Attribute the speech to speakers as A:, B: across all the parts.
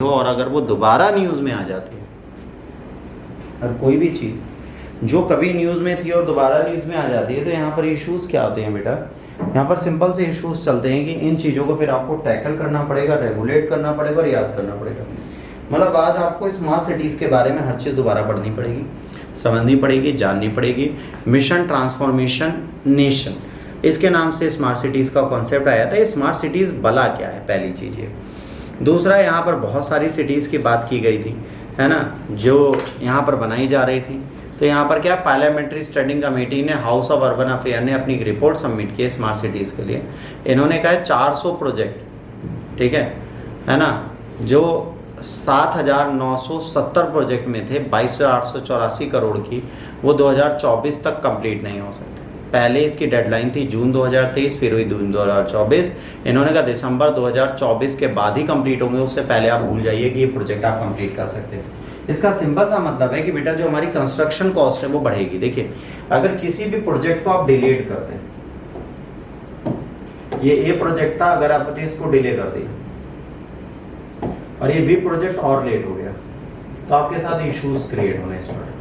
A: हो और अगर वो दोबारा न्यूज़ में आ जाती है और कोई भी चीज़ जो कभी न्यूज़ में थी और दोबारा न्यूज़ में आ जाती है तो यहाँ पर इश्यूज़ क्या होते हैं बेटा। यहाँ पर सिंपल से इश्यूज़ चलते हैं कि इन चीज़ों को फिर आपको टैकल करना पड़ेगा, रेगुलेट करना पड़ेगा और याद करना पड़ेगा। मतलब आज आपको स्मार्ट सिटीज़ के बारे में हर चीज़ दोबारा पढ़नी पड़ेगी, समझनी पड़ेगी, जाननी पड़ेगी। मिशन ट्रांसफॉर्मेशन नेशन, इसके नाम से स्मार्ट सिटीज़ का कॉन्सेप्ट आया था। ये स्मार्ट सिटीज़ भला क्या है, पहली चीज़ ये। दूसरा, यहाँ पर बहुत सारी सिटीज़ की बात की गई थी, है ना, जो यहाँ पर बनाई जा रही थी। तो यहाँ पर क्या, पार्लियामेंट्री स्टैंडिंग कमेटी ने, हाउस ऑफ अर्बन अफेयर ने अपनी रिपोर्ट सबमिट की है स्मार्ट सिटीज़ के लिए। इन्होंने कहा है 400 प्रोजेक्ट, ठीक है ना, जो 7,970 प्रोजेक्ट में थे 22,884 करोड़ की, वो 2024 तक कंप्लीट नहीं हो सकते। पहले इसकी डेडलाइन थी जून 2023, फिर हुई जून 2024। इन्होंने कहा दिसंबर 2024 के बाद ही कंप्लीट होंगे, उससे पहले आप भूल जाइए कि ये प्रोजेक्ट आप कंप्लीट कर सकते थे। इसका सिंपल सा मतलब है कि बेटा जो हमारी कंस्ट्रक्शन कॉस्ट है वो बढ़ेगी। देखिए, अगर किसी भी प्रोजेक्ट को आप डिलेड करते हैं, ये प्रोजेक्ट था, अगर आपने इसको डिले कर दिया और ये बी प्रोजेक्ट और लेट हो गया तो आपके साथ इश्यूज क्रिएट होने स्टार्ट।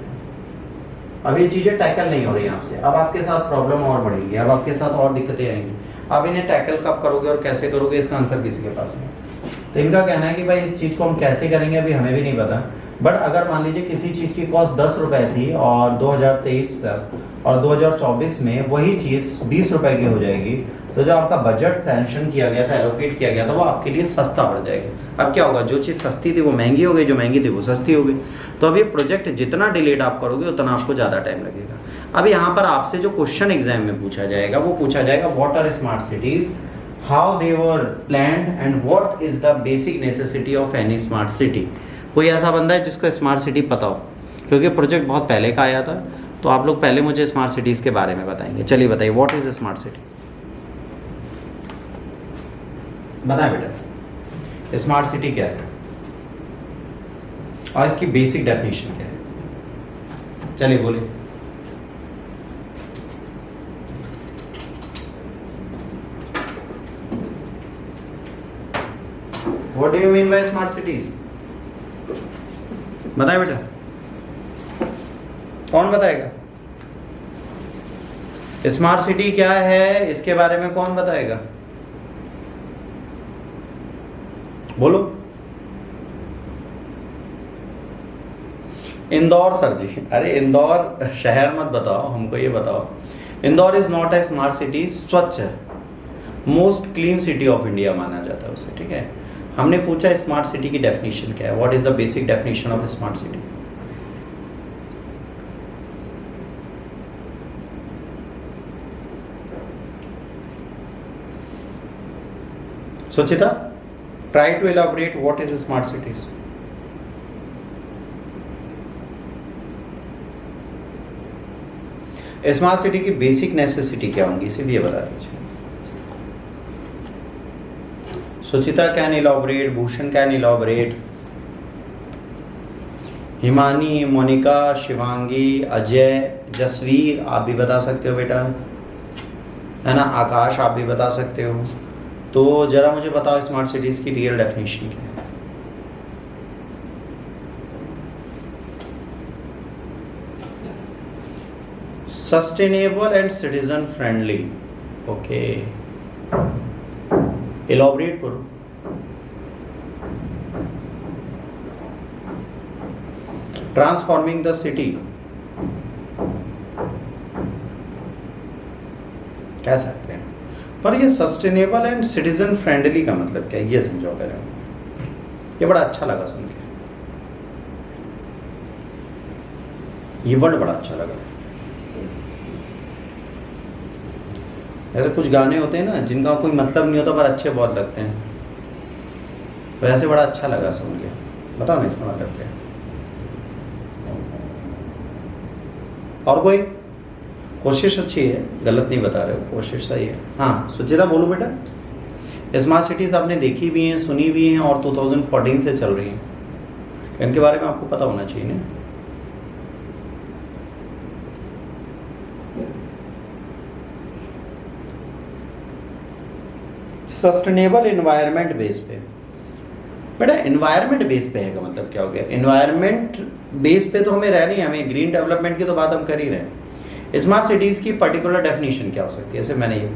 A: अब ये चीज़ें टैकल नहीं हो रही आपसे, अब आपके साथ प्रॉब्लम और बढ़ेगी, अब आपके साथ और दिक्कतें आएंगी। अब इन्हें टैकल कब करोगे और कैसे करोगे, इसका आंसर किसी के पास नहीं। तो इनका कहना है कि भाई इस चीज़ को हम कैसे करेंगे अभी हमें भी नहीं पता। बट अगर मान लीजिए किसी चीज़ की कॉस्ट 10 रुपये थी और 2023 और 2024 में वही चीज़ 20 रुपये की हो जाएगी, तो जो आपका बजट सैंक्शन किया गया था, एलोकेट किया गया था, वो आपके लिए सस्ता पड़ जाएगा। अब क्या होगा, जो चीज़ सस्ती थी वो महंगी हो गई, जो महंगी थी वो सस्ती हो गई। तो अब ये प्रोजेक्ट जितना डिलेड आप करोगे उतना आपको ज़्यादा टाइम लगेगा। अब यहाँ पर आपसे जो क्वेश्चन एग्जाम में पूछा जाएगा वो पूछा जाएगा, what are smart cities, how they were planned and what is the basic necessity of any smart city. कोई ऐसा बंदा है जिसको स्मार्ट सिटी पता हो, क्योंकि प्रोजेक्ट बहुत पहले का आया था। तो आप लोग पहले मुझे स्मार्ट सिटीज़ के बारे में बताएंगे। चलिए बताइए, व्हाट इज़ स्मार्ट सिटी, बताएं बेटा, स्मार्ट सिटी क्या है और इसकी बेसिक डेफिनेशन क्या है। चलिए बोलिए। What do you mean by smart cities, बताएं बेटा, कौन बताएगा? स्मार्ट सिटी क्या है इसके बारे में कौन बताएगा, बोलो। इंदौर सर जी, अरे इंदौर शहर मत बताओ, हमको ये बताओ, Indore is not a smart city. स्वच्छ है, most clean city of India माना जाता है उसे, ठीक है। हमने पूछा स्मार्ट सिटी की डेफिनेशन क्या है, what is the basic definition of smart city. Suchita, try to elaborate what is smart cities. Smart city की बेसिक नेसेसिटी क्या होंगी, सिर्फ ये बता दीजिए। Suchita can elaborate, Bhushan can elaborate, Himani, Monica, Shivangi, Ajay, Jasveer आप भी बता सकते हो बेटा, है ना, आकाश आप भी बता सकते हो। तो जरा मुझे बताओ स्मार्ट सिटीज़ की रियल डेफिनेशन क्या है। Sustainable and citizen friendly, okay, elaborate करो। ट्रांसफॉर्मिंग द सिटी, कह सकते हैं, पर ये सस्टेनेबल एंड सिटीजन फ्रेंडली का मतलब क्या है ये समझो पहले। ये बड़ा अच्छा लगा सुन के, ये वर्ड बड़ा अच्छा लगा। ऐसे कुछ गाने होते हैं ना जिनका कोई मतलब नहीं होता पर अच्छे बहुत लगते हैं, वैसे बड़ा अच्छा लगा सुन के। बताओ ना इसका मतलब क्या है। और कोई कोशिश अच्छी है, गलत नहीं बता रहे हो, कोशिश सही है। हाँ सुचिता बोलो बेटा। स्मार्ट सिटीज़ आपने देखी भी हैं, सुनी भी हैं और 2014 से चल रही हैं, इनके बारे में आपको पता होना चाहिए ना। सस्टेनेबल एनवायरनमेंट बेस पे बेटा एनवायरनमेंट बेस पे है का मतलब क्या हो गया? एनवायरनमेंट बेस पे तो हमें रहनी है, हमें ग्रीन डेवलपमेंट की तो बात हम कर ही रहे हैं। स्मार्ट सिटीज़ की पर्टिकुलर डेफिनेशन क्या हो सकती है? जैसे मैंने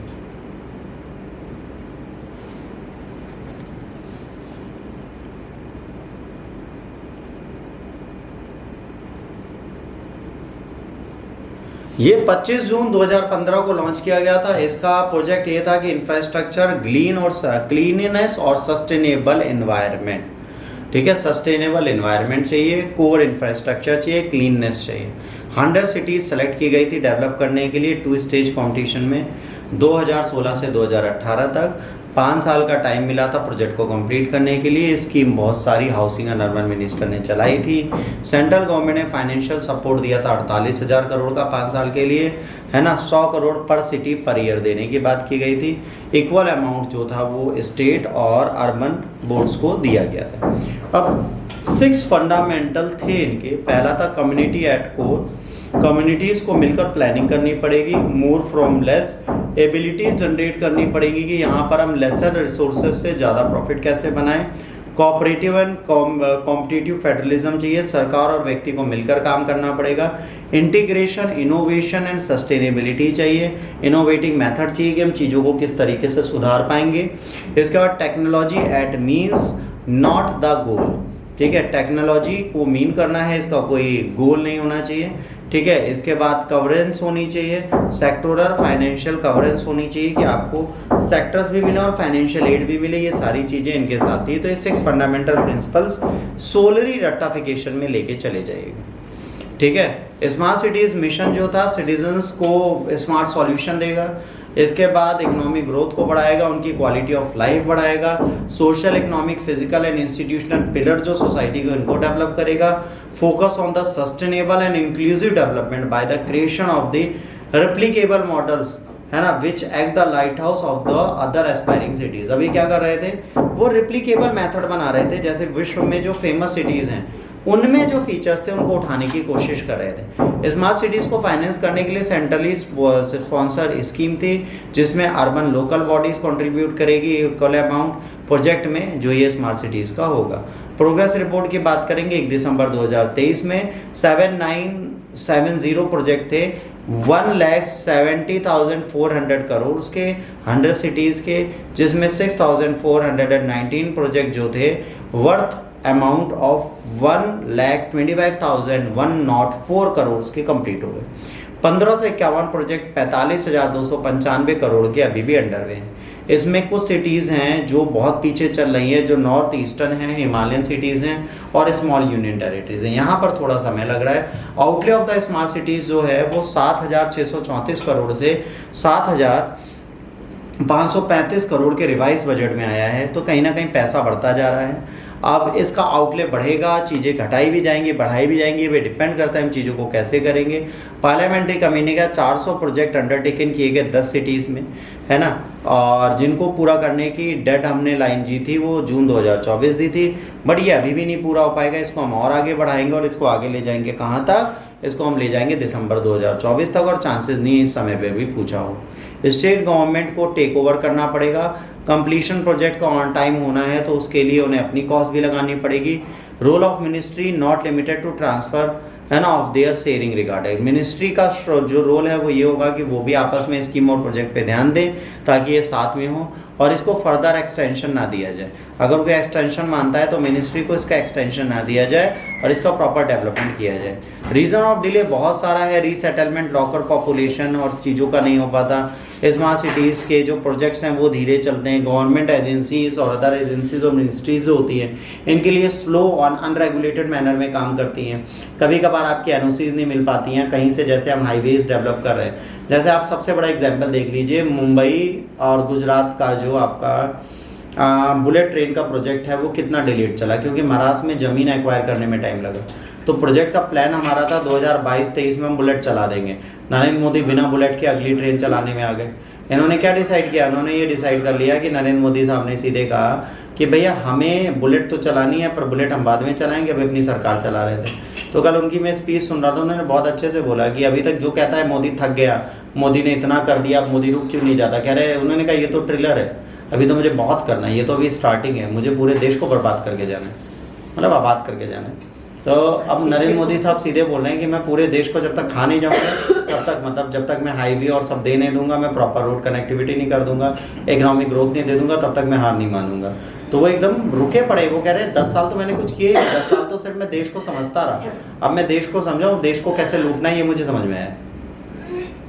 A: ये 25 जून 2015 को लॉन्च किया गया था। इसका प्रोजेक्ट ये था कि इंफ्रास्ट्रक्चर क्लीननेस और सस्टेनेबल एनवायरनमेंट, ठीक है, सस्टेनेबल एनवायरनमेंट चाहिए, कोर इंफ्रास्ट्रक्चर चाहिए, क्लीननेस चाहिए। 100 सिटीज़ सेलेक्ट की गई थी डेवलप करने के लिए 2 स्टेज कॉम्पिटिशन में 2016 से 2018 तक। 5 साल का टाइम मिला था प्रोजेक्ट को कंप्लीट करने के लिए। स्कीम बहुत सारी हाउसिंग एंड अर्बन मिनिस्टर ने चलाई थी। सेंट्रल गवर्नमेंट ने फाइनेंशियल सपोर्ट दिया था 48,000 करोड़ का 5 साल के लिए, है ना। 100 करोड़ पर सिटी पर ईयर देने की बात की गई थी। इक्वल अमाउंट जो था वो स्टेट और अर्बन बोर्ड्स को दिया गया था। अब 6 फंडामेंटल थे इनके। पहला था कम्युनिटी एट कोर, कम्युनिटीज़ को मिलकर प्लानिंग करनी पड़ेगी। More from less, abilities generate करनी पड़ेगी कि यहाँ पर हम लेसर रिसोर्सेज से ज़्यादा प्रॉफिट कैसे बनाएं। कोऑपरेटिव एंड कॉम्पिटिटिव फेडरलिज्म चाहिए, सरकार और व्यक्ति को मिलकर काम करना पड़ेगा। इंटीग्रेशन, इनोवेशन एंड सस्टेनेबिलिटी चाहिए, इनोवेटिव मेथड चाहिए कि हम चीज़ों को किस तरीके से सुधार पाएंगे। इसके बाद technology at means not the goal, ठीक है, टेक्नोलॉजी को मीन करना है, इसका कोई गोल नहीं होना चाहिए, ठीक है। इसके बाद कवरेंस होनी चाहिए, सेक्टोरल फाइनेंशियल कवरेंस होनी चाहिए कि आपको सेक्टर्स भी मिले और फाइनेंशियल एड भी मिले, ये सारी चीज़ें इनके साथ ही। तो ये 6 फंडामेंटल प्रिंसिपल्स सोलरी रेक्टिफिकेशन में लेके चले जाएगी, ठीक है। स्मार्ट सिटीज़ मिशन जो था सिटीजन्स को स्मार्ट सॉल्यूशन देगा। इसके बाद इकोनॉमिक ग्रोथ को बढ़ाएगा, उनकी क्वालिटी ऑफ लाइफ बढ़ाएगा। Social, economic, physical and institutional pillar जो सोसाइटी को इनको डेवलप करेगा। Focus on the sustainable and inclusive development by the creation of the replicable models, है ना, which act the light house of the other aspiring cities. अभी क्या कर रहे थे, वो रेप्लिकेबल मेथड बना रहे थे। जैसे विश्व में जो फेमस सिटीज़ हैं उनमें जो फीचर्स थे उनको उठाने की कोशिश कर रहे थे। स्मार्ट सिटीज़ को फाइनेंस करने के लिए सेंट्रली स्पॉन्सर स्कीम थी, जिसमें अर्बन लोकल बॉडीज़ कंट्रीब्यूट करेगी इक्वल अमाउंट प्रोजेक्ट में, जो ये स्मार्ट सिटीज़ का होगा। प्रोग्रेस रिपोर्ट की बात करेंगे 1 दिसंबर 2023 में 7970 प्रोजेक्ट थे, 1,70,400 करोड़ के 100 सिटीज़ के, जिसमें 6,419 प्रोजेक्ट जो थे वर्थ अमाउंट ऑफ 1,25,104 करोड़ के कंप्लीट हो गए। 15 से 51 प्रोजेक्ट 45,295 करोड़ के अभी भी अंडर में हैं। इसमें कुछ सिटीज़ हैं जो बहुत पीछे चल रही हैं, जो नॉर्थ ईस्टर्न हैं, हिमालयन सिटीज़ हैं और स्मॉल यूनियन टेरिटरीज हैं। यहाँ पर थोड़ा समय लग रहा है। Outlay of the smart cities जो है वो 7,634 करोड़ से 7,535 करोड़ के रिवाइज बजट में आया है। तो कहीं ना कहीं पैसा बढ़ता जा रहा है। अब इसका आउटले बढ़ेगा, चीज़ें घटाई भी जाएंगी, बढ़ाई भी जाएंगी, वे डिपेंड करता है हम चीज़ों को कैसे करेंगे। पार्लियामेंट्री कमेटी का 400 प्रोजेक्ट अंडरटेकन किए गए 10 सिटीज़ में, है ना, और जिनको पूरा करने की डेट हमने लाइन जी थी वो जून 2024 दी थी। बट ये अभी भी नहीं पूरा हो पाएगा, इसको हम और आगे बढ़ाएंगे और इसको आगे ले जाएंगे कहाँ तक, इसको हम ले जाएंगे दिसंबर 2024 तक, और चांसेस नहीं इस समय पे भी पूछा हो। स्टेट गवर्नमेंट को टेक ओवर करना पड़ेगा। कंप्लीशन प्रोजेक्ट का ऑन टाइम होना है तो उसके लिए उन्हें अपनी कॉस्ट भी लगानी पड़ेगी। Role of ministry not limited to transfer, है ना, of their sharing regarding. Ministry का जो रोल है वो ये होगा कि वो भी आपस में स्कीम और प्रोजेक्ट पे ध्यान दें ताकि ये साथ में हो और इसको फर्दर एक्सटेंशन ना दिया जाए। अगर कोई एक्सटेंशन मानता है तो मिनिस्ट्री को इसका एक्सटेंशन ना दिया जाए और इसका प्रॉपर डेवलपमेंट किया जाए। रीज़न ऑफ डिले बहुत सारा है, रीसेटलमेंट, लॉकर पॉपुलेशन और चीज़ों का नहीं हो पाता। स्मार्ट सिटीज़ के जो प्रोजेक्ट्स हैं वो धीरे चलते हैं। गवर्नमेंट एजेंसीज और अदर एजेंसीज और मिनिस्ट्रीज जो होती हैं इनके लिए स्लो और अनरेगुलेटेड मैनर में काम करती हैं। कभी कभार आपकी एनओसीज नहीं मिल पाती हैं कहीं से, जैसे हम हाईवेज डेवलप कर रहे हैं। जैसे आप सबसे बड़ा एग्जाम्पल देख लीजिए, मुंबई और गुजरात का जो आपका बुलेट ट्रेन का प्रोजेक्ट है वो कितना डिलेड चला, क्योंकि महाराष्ट्र में ज़मीन एक्वायर करने में टाइम लगा। तो प्रोजेक्ट का प्लान हमारा था 2022-23 में हम बुलेट चला देंगे। नरेंद्र मोदी बिना बुलेट के अगली ट्रेन चलाने में आ गए। इन्होंने क्या डिसाइड किया, उन्होंने ये डिसाइड कर लिया कि नरेंद्र मोदी साहब ने सीधे कहा कि भैया हमें बुलेट तो चलानी है पर बुलेट हम बाद में चलाएंगे, अभी अपनी सरकार चला रहे थे। तो कल उनकी मैं स्पीच सुन रहा था, उन्होंने बहुत अच्छे से बोला कि अभी तक जो कहता है मोदी थक गया, मोदी ने इतना कर दिया, अब मोदी रुक क्यों नहीं जाता। कह रहे, उन्होंने कहा ये तो ट्रिलर है, अभी तो मुझे बहुत करना है, ये तो अभी स्टार्टिंग है, मुझे पूरे देश को बर्बाद करके जाना है, मतलब आबाद करके जाना है। तो अब नरेंद्र मोदी साहब सीधे बोल रहे हैं कि मैं पूरे देश को जब तक खा नहीं जाऊंगा तब तक, मतलब जब तक मैं हाईवे और सब दे नहीं दूंगा, मैं प्रॉपर रोड कनेक्टिविटी नहीं कर दूंगा, इकोनॉमिक ग्रोथ नहीं दे दूंगा, तब तक मैं हार नहीं मानूंगा। तो वो एकदम रुके पड़े, वो कह रहे हैं 10 साल तो मैंने कुछ किए, 10 साल तो सिर्फ मैं देश को समझता रहा, अब मैं देश को समझा, देश को कैसे लूटना है ये मुझे समझ में आया,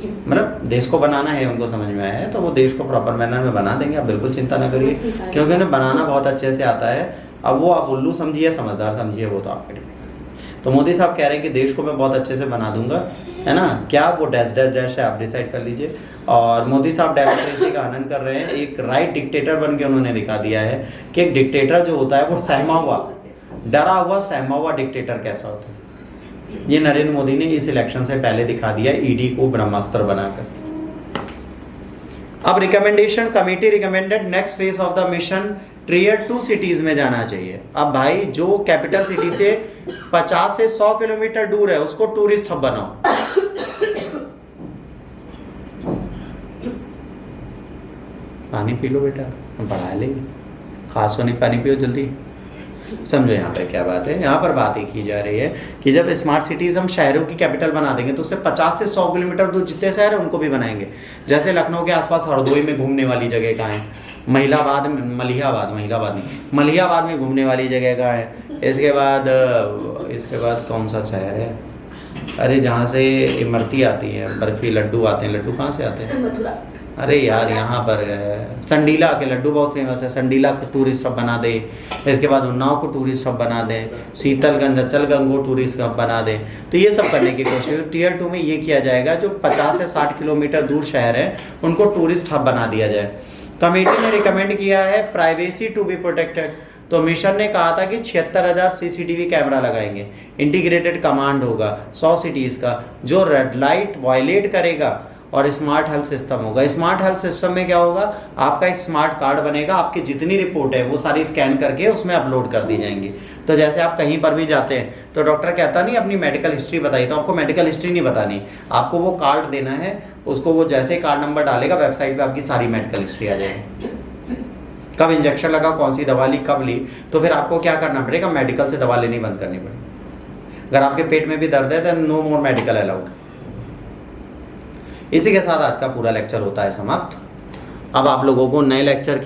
A: मतलब देश को बनाना है उनको समझ में आया है, तो वो देश को प्रॉपर मैनर में बना देंगे, आप बिल्कुल चिंता ना करिए, क्योंकि उन्हें बनाना बहुत अच्छे से आता है। अब वो आप उल्लू समझिए समझदार समझिए, वो तो आपके डिपेंड। तो मोदी साहब कह रहे हैं कि देश को मैं बहुत अच्छे से बना दूंगा, है ना, क्या वो डैश डैश डैश है आप डिसाइड कर लीजिए। और मोदी साहब डेमोक्रेसी का आनंद कर रहे हैं, एक राइट डिक्टेटर बन के उन्होंने दिखा दिया है कि एक डिक्टेटर जो होता है वो सहमा हुआ, डरा हुआ सहमा हुआ डिक्टेटर कैसा होता है। ये नरेंद्र मोदी ने इस इलेक्शन से पहले दिखा दिया, ईडी को ब्रह्मास्त्र बनाकर। अब recommendation, committee recommended next phase of the mission tier 2 cities में जाना चाहिए। अब भाई जो कैपिटल सिटी से 50 से 100 किलोमीटर दूर है उसको टूरिस्ट हब बनाओ। पानी पी लो बेटा, बढ़ा लेंगे, खास होने पानी पियो जल्दी। समझो यहाँ पे क्या बात है, यहाँ पर बात ये की जा रही है कि जब स्मार्ट सिटीज़ हम शहरों की कैपिटल बना देंगे तो उससे 50 से 100 किलोमीटर दूर जितने शहर हैं उनको भी बनाएंगे। जैसे लखनऊ के आसपास हरदोई में घूमने वाली जगह कहाँ है, मलिहाबाद में घूमने वाली जगह कहाँ है, इसके बाद कौन सा शहर है, अरे जहाँ से इमरती आती है, बर्फी लड्डू आते हैं, लड्डू कहाँ से आते हैं,
B: मथुरा।
A: अरे यार यहाँ पर संडीला के लड्डू बहुत फेमस है, संडीला को टूरिस्ट हब बना दे। इसके बाद उन्नाव को टूरिस्ट हब बना दें, शीतलगंज अचलगंज को टूरिस्ट हब बना दें। तो ये सब करने की कोशिश, टीयर 2 में ये किया जाएगा, जो 50 से 60 किलोमीटर दूर शहर है उनको टूरिस्ट हब बना दिया जाए। कमेटी ने रिकमेंड किया है प्राइवेसी टू बी प्रोटेक्टेड। तो मिशन ने कहा था कि 76,000 CCTV कैमरा लगाएंगे, इंटीग्रेटेड कमांड होगा 100 सिटीज़ का, जो रेड लाइट वायलेट करेगा, और स्मार्ट हेल्थ सिस्टम होगा। स्मार्ट हेल्थ सिस्टम में क्या होगा, आपका एक स्मार्ट कार्ड बनेगा, आपकी जितनी रिपोर्ट है वो सारी स्कैन करके उसमें अपलोड कर दी जाएंगी। तो जैसे आप कहीं पर भी जाते हैं तो डॉक्टर कहता नहीं अपनी मेडिकल हिस्ट्री बताइए, तो आपको मेडिकल हिस्ट्री नहीं बतानी, आपको वो कार्ड देना है, उसको वो जैसे कार्ड नंबर डालेगा वेबसाइट पर आपकी सारी मेडिकल हिस्ट्री आ जाएगी, कब इंजेक्शन लगा, कौन सी दवा ली, कब ली। तो फिर आपको क्या करना पड़ेगा, मेडिकल से दवा लेनी बंद करनी पड़ेगी। अगर आपके पेट में भी दर्द है तो नो मोर मेडिकल अलाउड। इसी के साथ आज का पूरा लेक्चर होता है समाप्त। अब आप लोगों को नए लेक्चर